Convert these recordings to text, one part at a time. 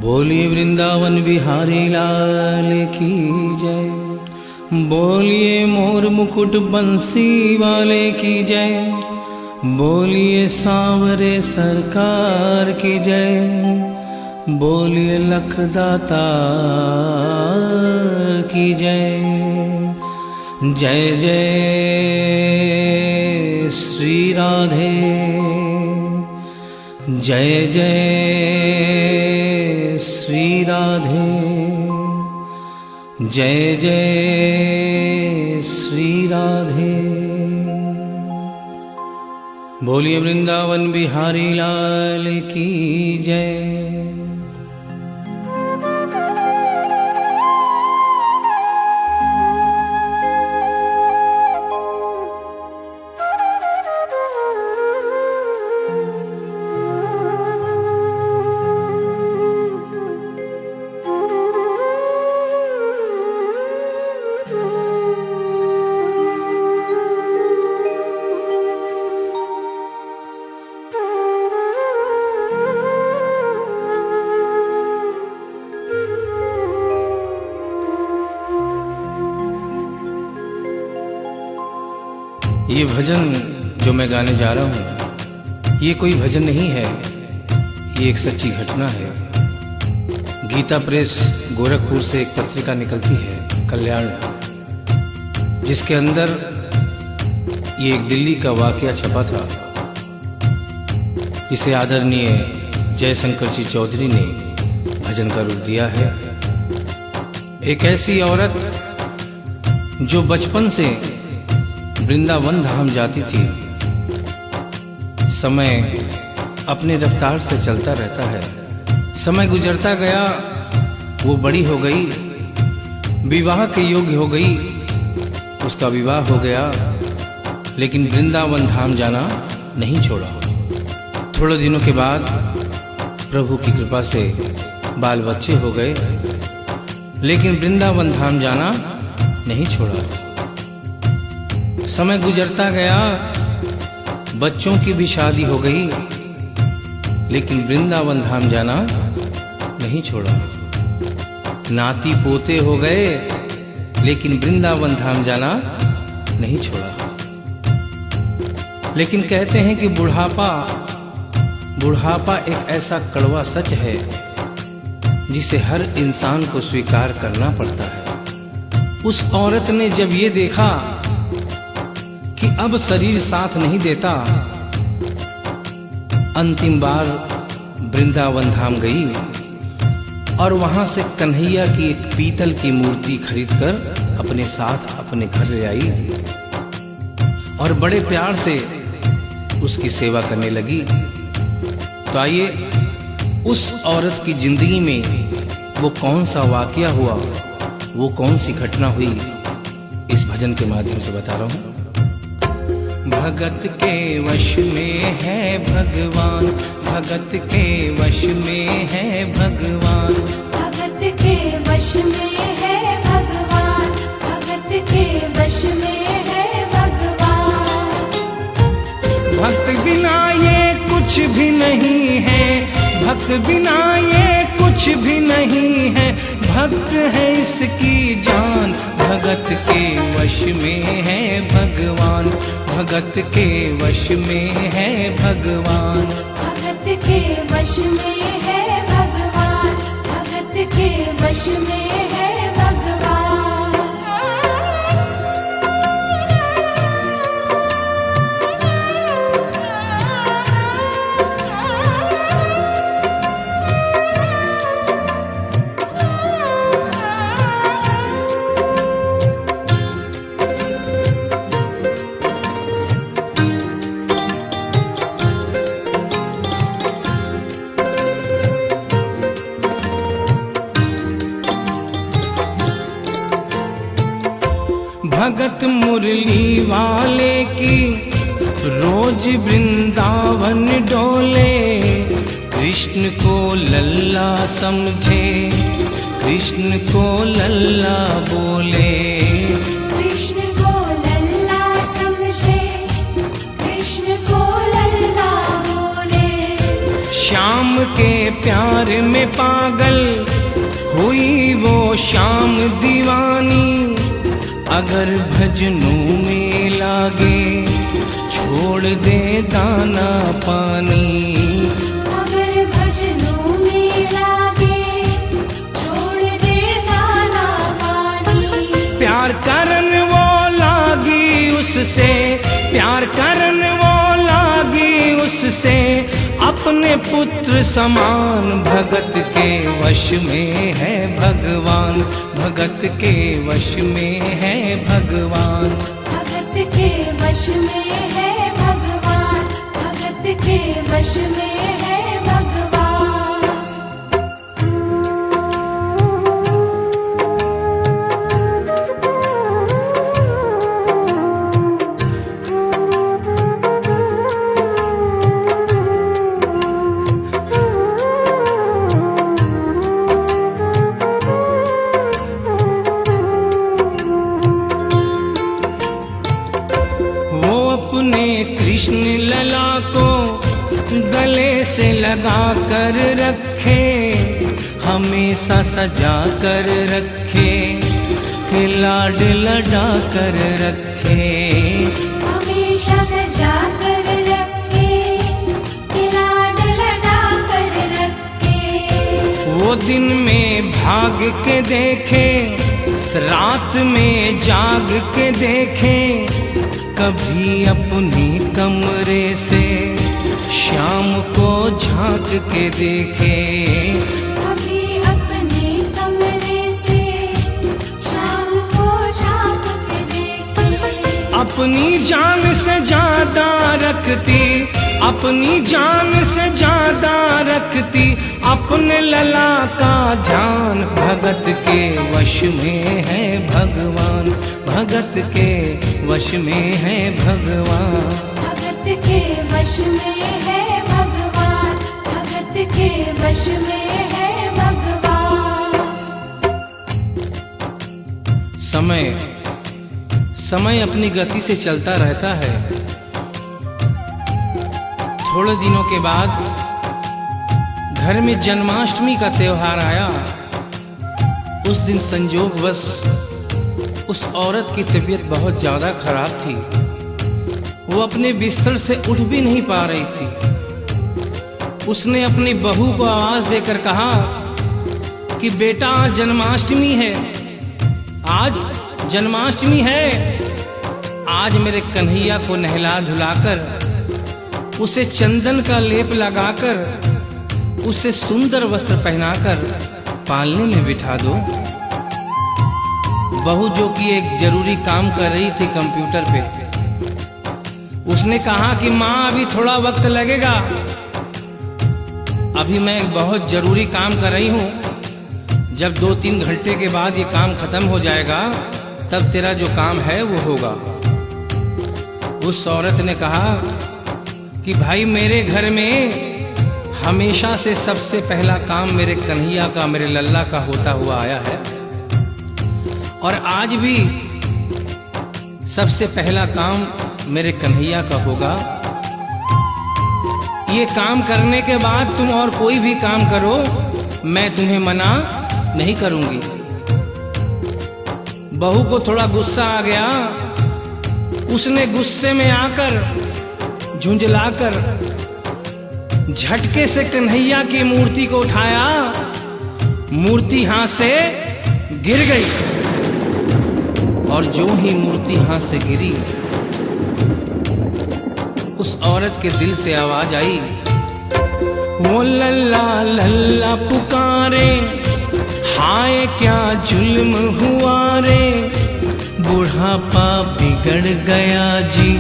बोलिए वृंदावन बिहारी लाल की जय। बोलिए मोर मुकुट बंसी वाले की जय। बोलिए सांवरे सरकार की जय। बोलिए लखदाता की जय। जय जय श्री राधे। जय जय श्री राधे। जय जय श्री राधे। बोलिए वृंदावन बिहारी लाल की जय। ये भजन जो मैं गाने जा रहा हूँ, ये कोई भजन नहीं है, ये एक सच्ची घटना है। गीता प्रेस गोरखपुर से एक पत्रिका निकलती है कल्याण, जिसके अंदर ये एक दिल्ली का वाकया छपा था, जिसे आदरणीय जयशंकर जी चौधरी ने भजन का रूप दिया है। एक ऐसी औरत जो बचपन से वृंदावन धाम जाती थी। समय अपने रफ्तार से चलता रहता है। समय गुजरता गया, वो बड़ी हो गई, विवाह के योग्य हो गई, उसका विवाह हो गया, लेकिन वृंदावन धाम जाना नहीं छोड़ा। थोड़े दिनों के बाद प्रभु की कृपा से बाल बच्चे हो गए, लेकिन वृंदावन धाम जाना नहीं छोड़ा। समय गुजरता गया, बच्चों की भी शादी हो गई, लेकिन वृंदावन धाम जाना नहीं छोड़ा। नाती पोते हो गए, लेकिन वृंदावन धाम जाना नहीं छोड़ा। लेकिन कहते हैं कि बुढ़ापा एक ऐसा कड़वा सच है जिसे हर इंसान को स्वीकार करना पड़ता है। उस औरत ने जब ये देखा कि अब शरीर साथ नहीं देता, अंतिम बार वृंदावन धाम गई और वहां से कन्हैया की एक पीतल की मूर्ति खरीदकर अपने साथ अपने घर ले आई और बड़े प्यार से उसकी सेवा करने लगी। तो आइए उस औरत की जिंदगी में वो कौन सा वाकया हुआ, वो कौन सी घटना हुई, इस भजन के माध्यम से बता रहा हूं। भगत के वश में है भगवान, भगत के वश में है भगवान, भगत के वश में है भगवान, भगत के वश में है भगवान। भक्त बिना ये कुछ भी नहीं है, भक्त बिना ये कुछ भी नहीं है, भक्त है इसकी जान। भगत के वश में है भगवान, भगत के वश में है भगवान, भगत के वश में है भगवान, भगत के वश में है भगवान। भगत मुरली वाले की रोज वृंदावन डोले, कृष्ण को लल्ला समझे, कृष्ण को लल्ला बोले, कृष्ण को लल्ला समझे, कृष्ण को लल्ला बोले। श्याम के प्यार में पागल हुई वो श्याम दीवानी। अगर भजनों में लागे छोड़ दे दाना पानी। अगर भजनों में लागे छोड़ दे दाना पानी। प्यार करन वो लागी उससे, प्यार करन वो लागी उससे, अपने पुत्र समान। भगत के वश में है भगवान, भगत के वश में है भगवान। भगत के वश में है भगवान, भगत के वश में है भगवान। कृष्ण लला को गले से लगा कर रखे, हमेशा सजा कर रखे, लाड लड़ा कर रखे। हमेशा सजा कर रखे, लाड लड़ा कर रखे। वो दिन में भाग के देखे, रात में जाग के देखे, कभी अपने कमरे से शाम को झांक के देखे। कभी अपने कमरे से शाम को झांक के देखे। अपनी जान से ज्यादा रखती, अपनी जान से ज्यादा रखती, अपने लला का ध्यान। भगत के वश में है भगवान, भगत के वश में है भगवान। भगत के वश में है भगवान, भगत के वश में है भगवान। समय अपनी गति से चलता रहता है। थोड़े दिनों के बाद घर में जन्माष्टमी का त्योहार आया। उस दिन संयोगवश उस औरत की तबीयत बहुत ज्यादा खराब थी। वो अपने बिस्तर से उठ भी नहीं पा रही थी। उसने अपनी बहू को आवाज देकर कहा कि बेटा आज जन्माष्टमी है, आज जन्माष्टमी है। आज मेरे कन्हैया को नहला धुलाकर, उसे चंदन का लेप लगाकर, उसे सुंदर वस्त्र पहनाकर पालने में बिठा दो। बहू जो कि एक जरूरी काम कर रही थी कंप्यूटर पे, उसने कहा कि माँ अभी थोड़ा वक्त लगेगा, अभी मैं एक बहुत जरूरी काम कर रही हूँ। जब 2-3 घंटे के बाद ये काम खत्म हो जाएगा तब तेरा जो काम है वो होगा। उस औरत ने कहा कि भाई मेरे घर में हमेशा से सबसे पहला काम मेरे कन्हैया का, मेरे लल्ला का होता हुआ आया है, और आज भी सबसे पहला काम मेरे कन्हैया का होगा। ये काम करने के बाद तुम और कोई भी काम करो, मैं तुम्हें मना नहीं करूंगी। बहू को थोड़ा गुस्सा आ गया। उसने गुस्से में आकर, झुंझलाकर झटके से कन्हैया की मूर्ति को उठाया। मूर्ति हाथ से गिर गई, और जो ही मूर्ति हाथ से गिरी, उस औरत के दिल से आवाज आई, वो लल्ला लल्ला पुकारे, हाय क्या जुल्म हुआ रे। बुढ़ापा बिगड़ गया जी,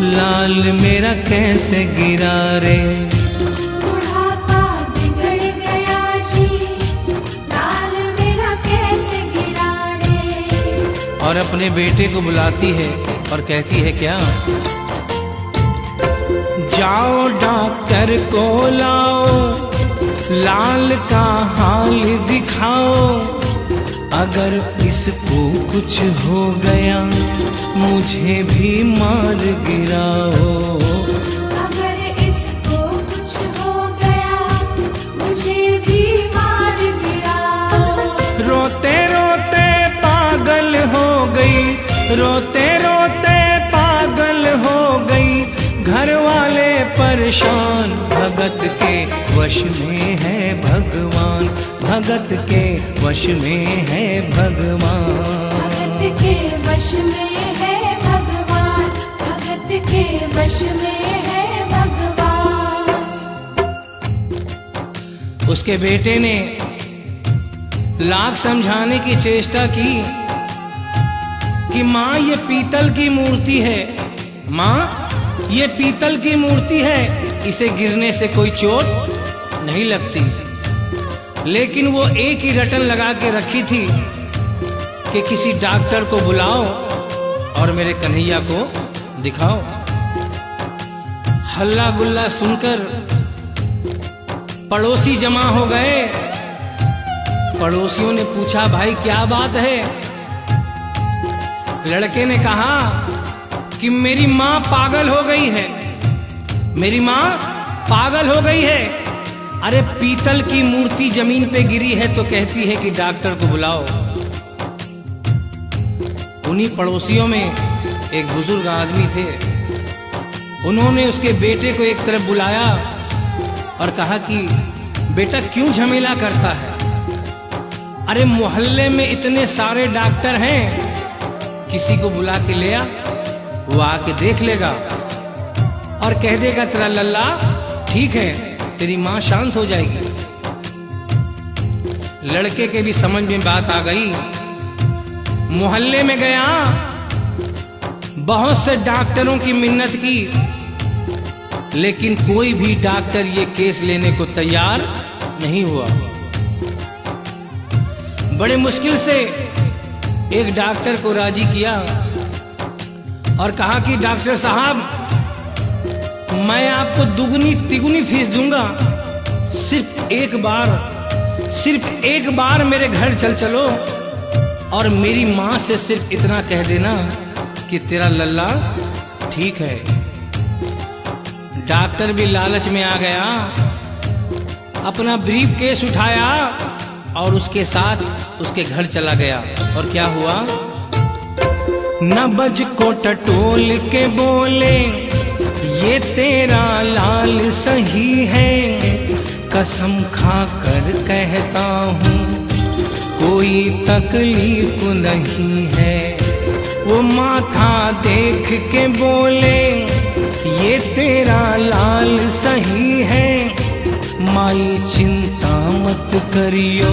लाल मेरा कैसे गिरा रे। बुढ़ापा बिगड़ गया जी, लाल मेरा कैसे गिरा रे। और अपने बेटे को बुलाती है और कहती है क्या, जाओ डॉक्टर को लाओ, लाल का हाल दिखाओ। अगर इसको कुछ हो गया मुझे भी मार गिराओ। अगर इसको कुछ हो गया रोते रोते पागल हो गई, घर वाले परेशान। भगत के वश में है भगवान, भगत के वश में है भगवान। भगत के वश में है भगवान, भगत के वश में है भगवान। उसके बेटे ने लाख समझाने की चेष्टा की कि माँ ये पीतल की मूर्ति है, माँ ये पीतल की मूर्ति है, इसे गिरने से कोई चोट नहीं लगती। लेकिन वो एक ही रटन लगा के रखी थी कि किसी डॉक्टर को बुलाओ और मेरे कन्हैया को दिखाओ। हल्ला गुल्ला सुनकर पड़ोसी जमा हो गए। पड़ोसियों ने पूछा, भाई क्या बात है? लड़के ने कहा कि मेरी माँ पागल हो गई है, मेरी माँ पागल हो गई है। अरे पीतल की मूर्ति जमीन पे गिरी है तो कहती है कि डॉक्टर को बुलाओ। उन्हीं पड़ोसियों में एक बुजुर्ग आदमी थे। उन्होंने उसके बेटे को एक तरफ बुलाया और कहा कि बेटा क्यों झमेला करता है? अरे मोहल्ले में इतने सारे डॉक्टर हैं, किसी को बुला के ले आ, वो आके देख लेगा और कह देगा तेरा लल्ला ठीक है, तेरी माँ शांत हो जाएगी। लड़के के भी समझ में बात आ गई। मोहल्ले में गया, बहुत से डॉक्टरों की मिन्नत की, लेकिन कोई भी डॉक्टर ये केस लेने को तैयार नहीं हुआ। बड़े मुश्किल से एक डॉक्टर को राजी किया और कहा कि डॉक्टर साहब मैं आपको दुगनी तिगुनी फीस दूंगा, सिर्फ एक बार मेरे घर चलो और मेरी माँ से सिर्फ इतना कह देना कि तेरा लल्ला ठीक है। डॉक्टर भी लालच में आ गया, अपना ब्रीफ केस उठाया और उसके साथ उसके घर चला गया। और क्या हुआ? नबज को टटोल के बोले, ये तेरा लाल सही है, कसम खा कर कहता हूँ कोई तकलीफ नहीं है। वो माथा देख के बोले, ये तेरा लाल सही है, माई चिंता मत करियो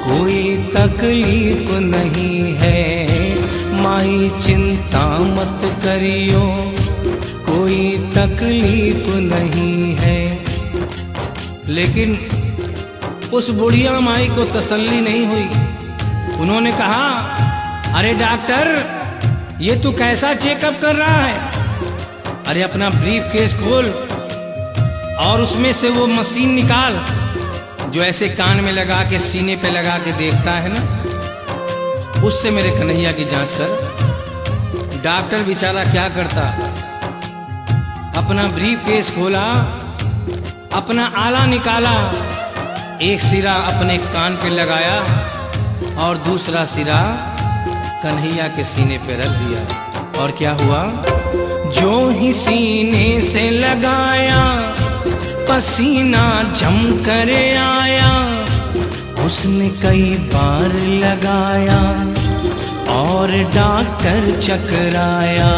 कोई तकलीफ नहीं है, माई चिंता मत करियो कोई तकलीफ नहीं है। लेकिन उस बुढ़िया माई को तसल्ली नहीं हुई। उन्होंने कहा, अरे डॉक्टर ये तू कैसा चेकअप कर रहा है? अरे अपना ब्रीफ केस खोल और उसमें से वो मशीन निकाल जो ऐसे कान में लगा के सीने पे लगा के देखता है ना, उससे मेरे कन्हैया की जांच कर। डॉक्टर बेचारा क्या करता, अपना ब्रीफ केस खोला, अपना आला निकाला, एक सिरा अपने कान पे लगाया और दूसरा सिरा कन्हैया के सीने पे रख दिया। और क्या हुआ? जो ही सीने से लगाया पसीना जम कर आया, उसने कई बार लगाया और डॉक्टर चकराया,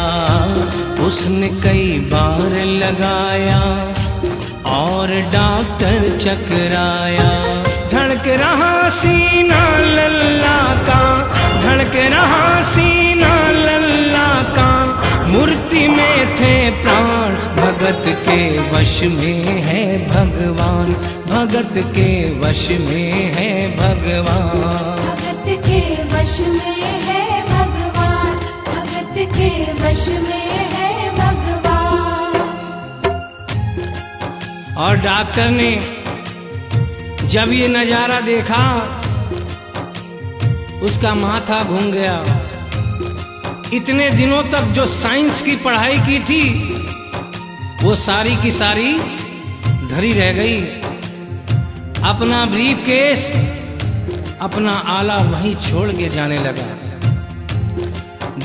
उसने कई बार लगाया और डॉक्टर चकराया। धड़क रहा सीना लल्ला का, धड़क रहा सीना लल्ला का, मूर्ति में थे प्राण, भगत के वश में है भगवान, भगत के वश में है भगवान। भगत के वश में है भगवान, भगत के वश में है भगवान। और डॉक्टर ने जब ये नजारा देखा, उसका माथा घूम गया। इतने दिनों तक जो साइंस की पढ़ाई की थी वो सारी की सारी धरी रह गई। अपना ब्रीफ केस, अपना आला वहीं छोड़ के जाने लगा।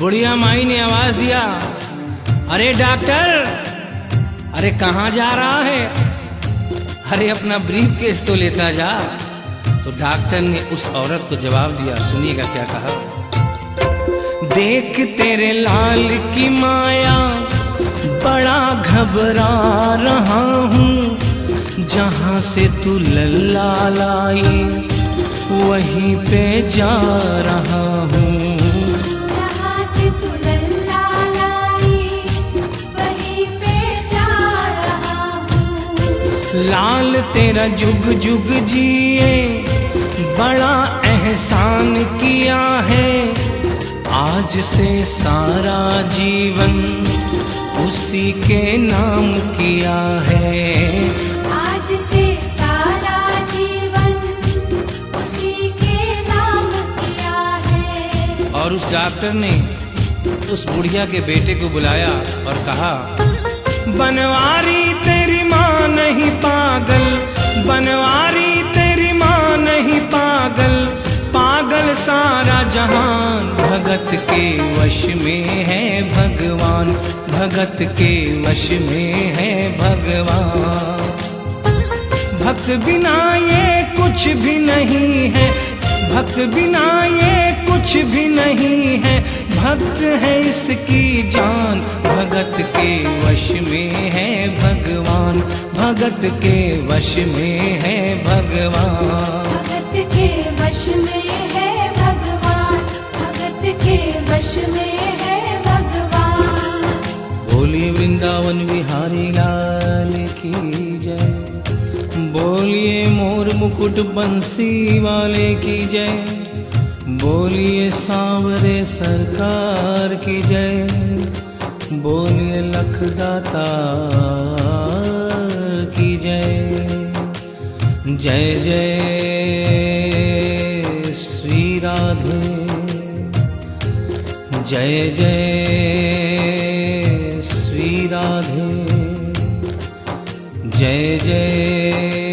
बुढ़िया माई ने आवाज दिया, अरे डॉक्टर, अरे कहाँ जा रहा है? अरे अपना ब्रीफ केस तो लेता जा। तो डॉक्टर ने उस औरत को जवाब दिया, सुनिएगा क्या कहा। देख तेरे लाल की माया बड़ा घबरा रहा हूँ, जहाँ से तू लल्ला लाई वहीं पे जा रहा हूँ। जहाँ से तू लल्ला लाई वहीं पे जा रहा हूँ। लाल तेरा जुग जुग जिए बड़ा एहसान किया है, आज से सारा जीवन उसी के नाम किया है। आज से सारा जीवन उसी के नाम किया है। और उस डॉक्टर ने उस बुढ़िया के बेटे को बुलाया और कहा, बनवारी तेरी माँ नहीं पागल, बनवारी तेरी माँ नहीं पागल, पागल सारा जहान भगत के वश में है भगवान, भगत के वश में है भगवान। भक्त बिना ये कुछ भी नहीं है, भक्त बिना ये कुछ भी नहीं है, भक्त है इसकी जान, भगत के वश में है भगवान, भगत के वश में है भगवान। भगत के वश में है भगवान, भगत के वश में है भगवान। बोलिए वृंदावन बिहारी लाल की जय, बोलिए मोर मुकुट बंसी वाले की जय, बोलिए सांवरे सरकार की जय, बोलिए लखदाता की जय। जय जय श्री राधे, जय जय श्री राधे, जय जय